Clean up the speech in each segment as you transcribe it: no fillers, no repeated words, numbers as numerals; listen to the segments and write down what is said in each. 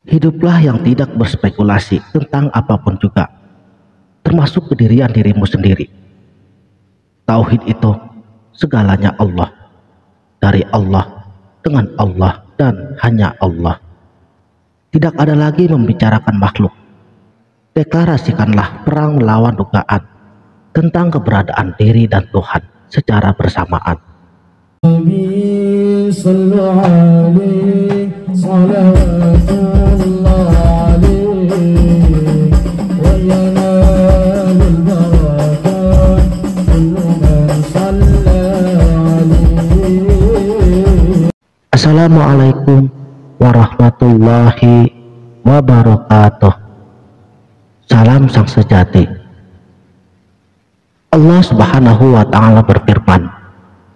Hiduplah yang tidak berspekulasi tentang apapun juga, termasuk kedirian dirimu sendiri. Tauhid itu segalanya Allah, dari Allah, dengan Allah, dan hanya Allah. Tidak ada lagi membicarakan makhluk. Deklarasikanlah perang melawan dugaan tentang keberadaan diri dan Tuhan secara bersamaan. Assalamualaikum warahmatullahi wabarakatuh. Salam sang sejati. Allah Subhanahu wa Ta'ala berfirman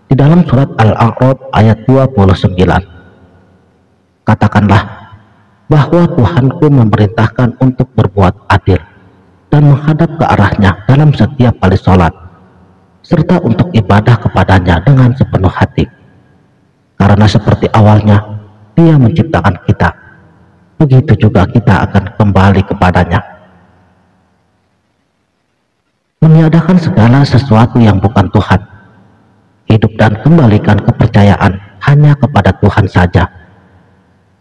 di dalam surat Al-A'raf ayat 29. Katakanlah bahwa Tuhanku memerintahkan untuk berbuat adil dan menghadap ke arahnya dalam setiap kali sholat, serta untuk ibadah kepadanya dengan sepenuh hati. Karena seperti awalnya Dia menciptakan kita, begitu juga kita akan kembali kepadanya. Meniadakan segala sesuatu yang bukan Tuhan, hidup dan kembalikan kepercayaan hanya kepada Tuhan saja,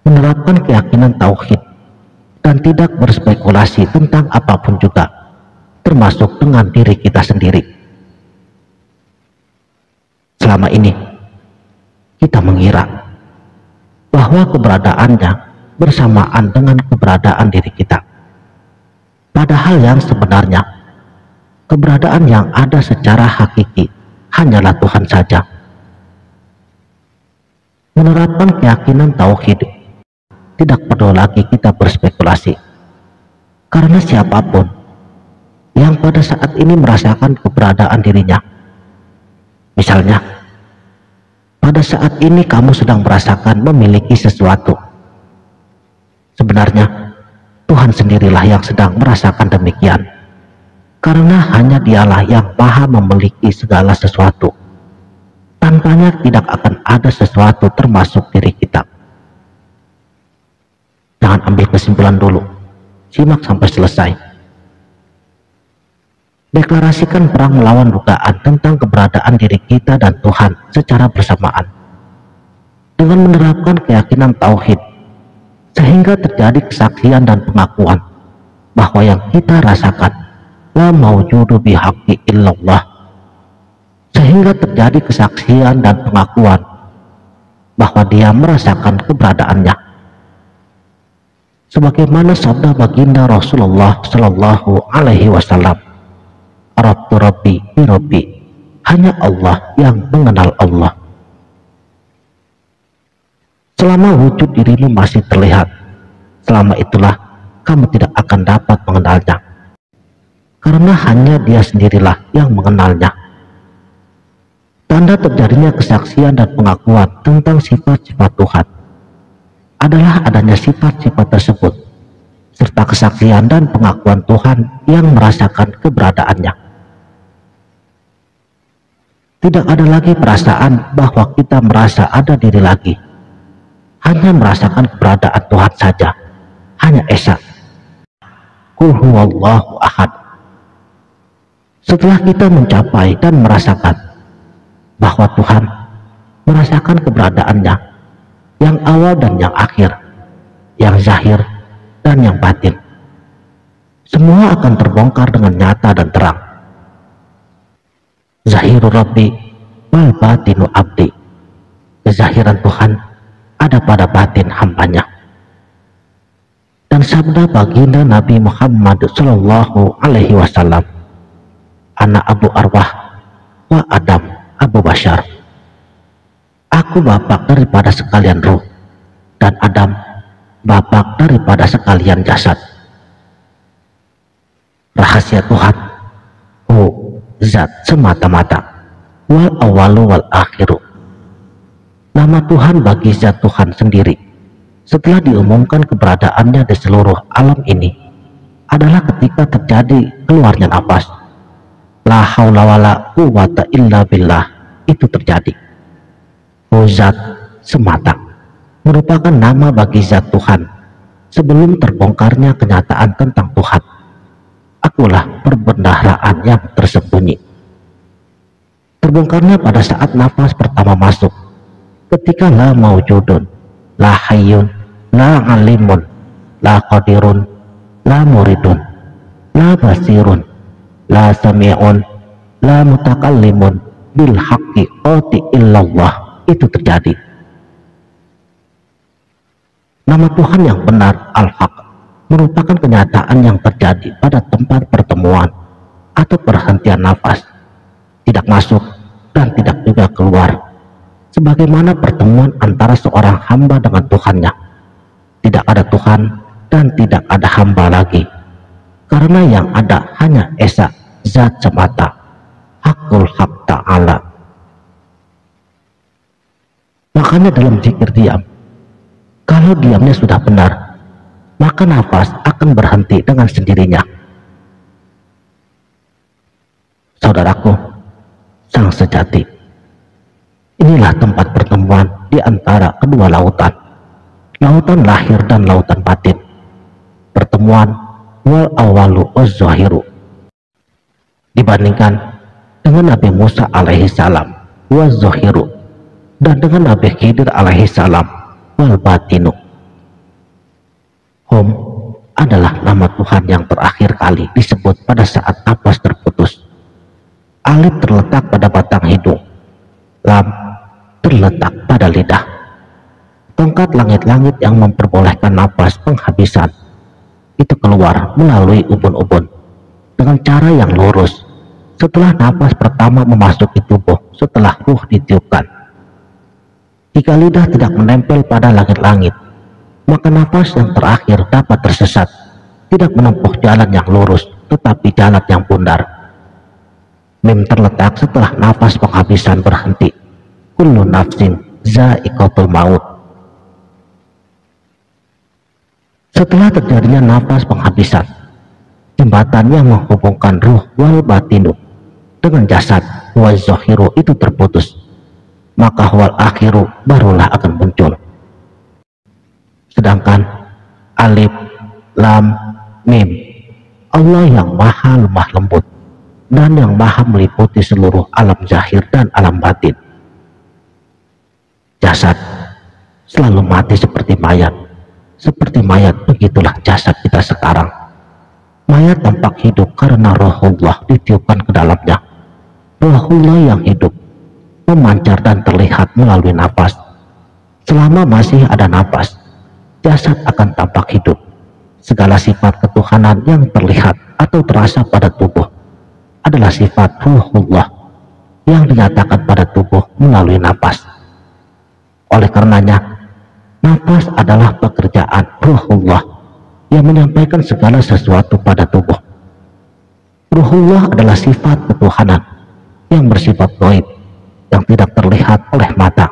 menerapkan keyakinan tauhid dan tidak berspekulasi tentang apapun juga, termasuk dengan diri kita sendiri. Selama ini kita mengira bahwa keberadaannya bersamaan dengan keberadaan diri kita, padahal yang sebenarnya keberadaan yang ada secara hakiki hanyalah Tuhan saja. Menerapkan keyakinan tauhid tidak perlu lagi kita berspekulasi, karena siapapun yang pada saat ini merasakan keberadaan dirinya, misalnya pada saat ini kamu sedang merasakan memiliki sesuatu, sebenarnya Tuhan sendirilah yang sedang merasakan demikian, karena hanya Dialah yang maha memiliki segala sesuatu. Tanpanya tidak akan ada sesuatu termasuk diri kita. Jangan ambil kesimpulan dulu, simak sampai selesai. Deklarasikan perang melawan dugaan tentang keberadaan diri kita dan Tuhan secara bersamaan dengan menerapkan keyakinan tauhid, sehingga terjadi kesaksian dan pengakuan bahwa yang kita rasakan la maujudu bihaqqi illallah, sehingga terjadi kesaksian dan pengakuan bahwa Dia merasakan keberadaannya, sebagaimana sabda baginda Rasulullah Shallallahu Alaihi Wasallam, Arabtu Rabbi bi Rabbi, hanya Allah yang mengenal Allah. Selama wujud dirimu masih terlihat, selama itulah kamu tidak akan dapat mengenalnya, karena hanya Dia sendirilah yang mengenalnya. Tanda terjadinya kesaksian dan pengakuan tentang sifat-sifat Tuhan adalah adanya sifat-sifat tersebut, serta kesaksian dan pengakuan Tuhan yang merasakan keberadaannya. Tidak ada lagi perasaan bahwa kita merasa ada diri lagi, hanya merasakan keberadaan Tuhan saja, hanya esa. Qul huwallahu ahad. Setelah kita mencapai dan merasakan bahwa Tuhan merasakan keberadaannya, yang awal dan yang akhir, yang zahir dan yang batin, semua akan terbongkar dengan nyata dan terang. Zahirul Rabbi wal batinu abdi. Kezahiran Tuhan ada pada batin hambanya. Dan sabda baginda Nabi Muhammad Sallallahu Alaihi Wasallam, Ana Abu Arwah wa Adam Abu Bashar. Aku bapak daripada sekalian ruh, dan Adam bapak daripada sekalian jasad. Rahasia Tuhan, zat semata-mata, wal awalu wal akhiru. Nama Tuhan bagi zat Tuhan sendiri setelah diumumkan keberadaannya di seluruh alam ini adalah ketika terjadi keluarnya nafas. La haula wala quwwata illa billah itu terjadi. Zat semata merupakan nama bagi zat Tuhan sebelum terbongkarnya kenyataan tentang Tuhan. Akulah perbendaharaan yang tersembunyi. Terbongkarnya pada saat nafas pertama masuk, ketika la maujudun, la hayyun, la alimun, la qadirun, la muridun, la basirun, la sami'un, la mutakallimun bil haqqi qati illallah, itu terjadi. Nama Tuhan yang benar, Al-Haq, merupakan kenyataan yang terjadi pada tempat pertemuan atau perhentian nafas, tidak masuk dan tidak juga keluar, sebagaimana pertemuan antara seorang hamba dengan Tuhannya. Tidak ada Tuhan dan tidak ada hamba lagi, karena yang ada hanya esa, zat semata, Hakul Haq Ta'ala. Makanya dalam zikir diam, kalau diamnya sudah benar, maka nafas akan berhenti dengan sendirinya. Saudaraku, sang sejati, inilah tempat pertemuan di antara kedua lautan, lautan lahir dan lautan batin. Pertemuan wal awalu waz zahiru, dibandingkan dengan Nabi Musa alaihi salam waz zahiru, dan dengan Nabi Khidir alaihi salam wal batinu. Hum adalah nama Tuhan yang terakhir kali disebut pada saat nafas terputus. Alif terletak pada batang hidung, lam terletak pada lidah. Tongkat langit-langit yang memperbolehkan nafas penghabisan itu keluar melalui ubun-ubun dengan cara yang lurus setelah nafas pertama memasuki tubuh setelah ruh ditiupkan. Jika lidah tidak menempel pada langit-langit, maka nafas yang terakhir dapat tersesat, tidak menempuh jalan yang lurus tetapi jalan yang bundar. Mim terletak setelah nafas penghabisan berhenti. Kullu nafsin za'iqatul maut. Setelah terjadinya nafas penghabisan, jembatan yang menghubungkan ruh wal batinu dengan jasad wal zahiru itu terputus, maka wal akhiru barulah akan muncul. Sedangkan alif, lam, mim, Allah yang maha lemah lembut dan yang maha meliputi seluruh alam zahir dan alam batin. Jasad selalu mati seperti mayat. Seperti mayat, begitulah jasad kita sekarang. Mayat tampak hidup karena rohullah ditiupkan ke dalamnya. Rohullah yang hidup memancar dan terlihat melalui nafas. Selama masih ada nafas, jasad akan tampak hidup. Segala sifat ketuhanan yang terlihat atau terasa pada tubuh adalah sifat ruhullah yang dinyatakan pada tubuh melalui nafas. Oleh karenanya, nafas adalah pekerjaan ruhullah yang menyampaikan segala sesuatu pada tubuh. Ruhullah adalah sifat ketuhanan yang bersifat gaib, yang tidak terlihat oleh mata,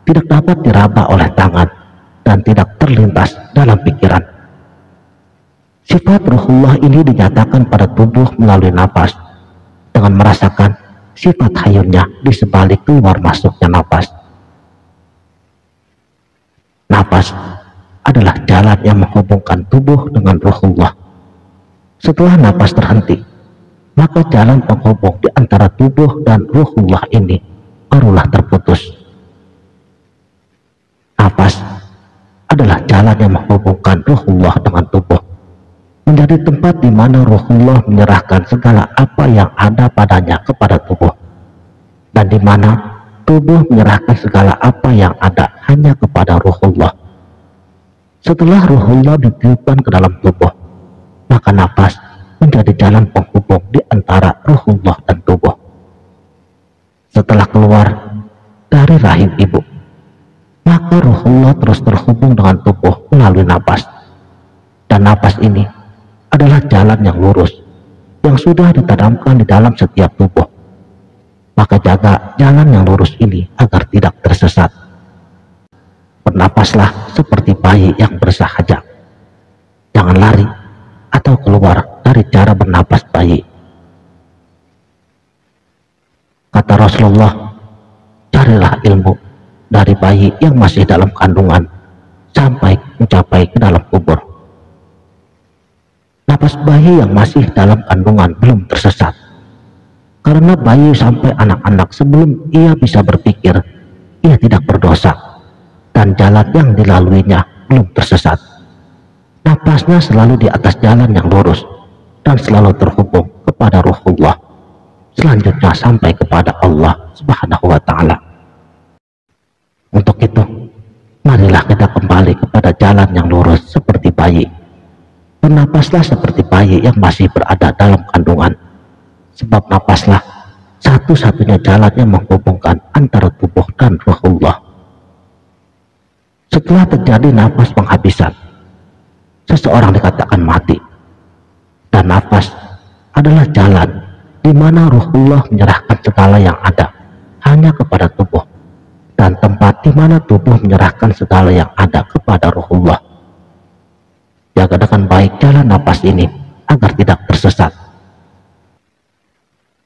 tidak dapat diraba oleh tangan, dan tidak terlintas dalam pikiran. Sifat ruhullah ini dinyatakan pada tubuh melalui nafas, dengan merasakan sifat hayunnya di sebalik keluar masuknya nafas. Nafas adalah jalan yang menghubungkan tubuh dengan ruhullah. Setelah nafas terhenti, maka jalan penghubung di antara tubuh dan ruhullah ini barulah terputus. Nafas adalah jalan yang menghubungkan ruhullah dengan tubuh, menjadi tempat di mana ruhullah menyerahkan segala apa yang ada padanya kepada tubuh, dan di mana tubuh menyerahkan segala apa yang ada hanya kepada ruhullah. Setelah ruhullah ditiupkan ke dalam tubuh, maka nafas menjadi jalan penghubung di antara ruhullah dan tubuh. Setelah keluar dari rahim ibu, maka ruhullah terus terhubung dengan tubuh melalui nafas. Dan nafas ini adalah jalan yang lurus yang sudah ditanamkan di dalam setiap tubuh. Maka jaga jalan yang lurus ini agar tidak tersesat. Bernapaslah seperti bayi yang bersahaja. Jangan lari atau keluar dari cara bernapas bayi. Kata Rasulullah, carilah ilmu dari bayi yang masih dalam kandungan sampai mencapai ke dalam kubur. napas bayi yang masih dalam kandungan belum tersesat. Karena bayi sampai anak-anak sebelum ia bisa berpikir, ia tidak berdosa dan jalan yang dilaluinya belum tersesat. Napasnya selalu di atas jalan yang lurus dan selalu terhubung kepada Ruhullah, selanjutnya sampai kepada Allah Subhanahu wa Ta'ala. Untuk itu, marilah kita kembali kepada jalan yang lurus seperti bayi. Bernapaslah seperti bayi yang masih berada dalam kandungan, sebab napaslah satu-satunya jalan yang menghubungkan antara tubuh dan Ruhullah. Setelah terjadi nafas penghabisan, seseorang dikatakan mati, dan nafas adalah jalan di mana Ruhullah menyerahkan segala yang ada hanya kepada tubuh, dan tempat di mana tubuh menyerahkan segala yang ada kepada Ruhullah. Jaga dengan baik jalan nafas ini agar tidak tersesat.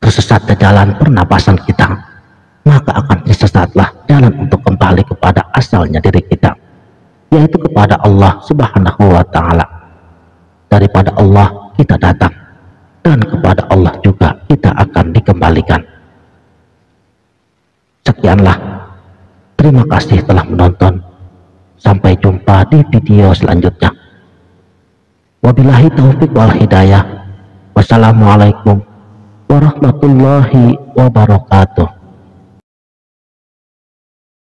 Tersesat ke jalan pernapasan kita, maka akan tersesatlah jalan untuk kembali kepada asalnya diri kita, yaitu kepada Allah Subhanahu wa Ta'ala. Daripada Allah kita datang, dan kepada Allah juga kita akan dikembalikan. Sekianlah, terima kasih telah menonton. Sampai jumpa di video selanjutnya. Wabillahi taufiq wal hidayah. Wassalamualaikum warahmatullahi wabarakatuh.